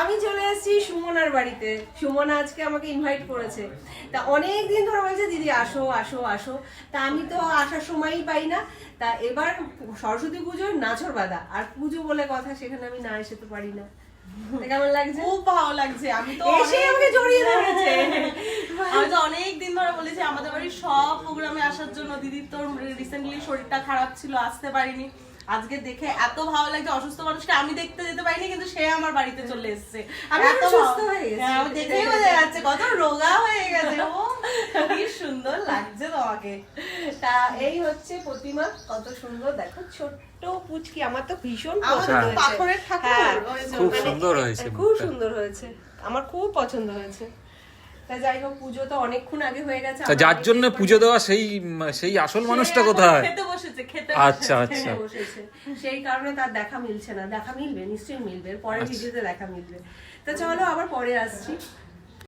আমি চলে এসেছি সুমনার বাড়িতে। সুমনা আজকে আমাকে ইনভাইট করেছে। তা অনেক দিন ধরে বলছে দিদি আসো আসো আসো, তা আমি তো আসার সময়ই পাই না। তা এবার সরস্বতী পুজোর নাছর বাঁধা আর পুজো বলে কথা, সেখানে আমি না এসে তো পারি না। কেমন লাগছে? খুব ভালো লাগছে। আমি তো এসে আমাকে জড়িয়ে ধরেছে। আমি তো অনেক দিন ধরে বলেছি আমাদের বাড়ির সব প্রোগ্রামে আসার জন্য। দিদির তো রিসেন্টলি শরীরটা খারাপ ছিল, আসতে পারিনি। আজকে দেখে এত ভালো লাগছে। অসুস্থ মানুষকে আমি দেখতে যেতে পারিনি, কিন্তু সে আমার বাড়িতে চলে এসেছে। আমি এত সুস্থ হয়ে গেছি। হ্যাঁ, দেখেই বোঝা যাচ্ছে কত রোগা হয়ে গেছে ও। কি সুন্দর লাগছে তোমাকে। তা এই হচ্ছে প্রতিমা, কত সুন্দর দেখো, ছোট্ট পুচকি। আমার তো ভীষণ আমার পছন্দ তো হয়েছে। পাথরের ঠাকুর হ্যাঁ, হয়েছে। খুব মানে সুন্দর হয়েছে খুব মুখটা। সুন্দর হয়েছে, আমার খুব পছন্দ হয়েছে। তা যাই হোক, পুজো তো অনেকক্ষণ আগে হয়ে গেছে। তা যার জন্য পুজো দেওয়া সেই আসল মানুষটা কোথায়? খেতে বসেছে, খেতে আচ্ছা বসেছে। আচ্ছা। বসেছে, সেই কারণে তার দেখা মিলছে না। দেখা মিলবে, নিশ্চয়ই মিলবে, পরে আচ্ছা। ভিডিওতে দেখা মিলবে। তা চলো আবার পরে আসছি।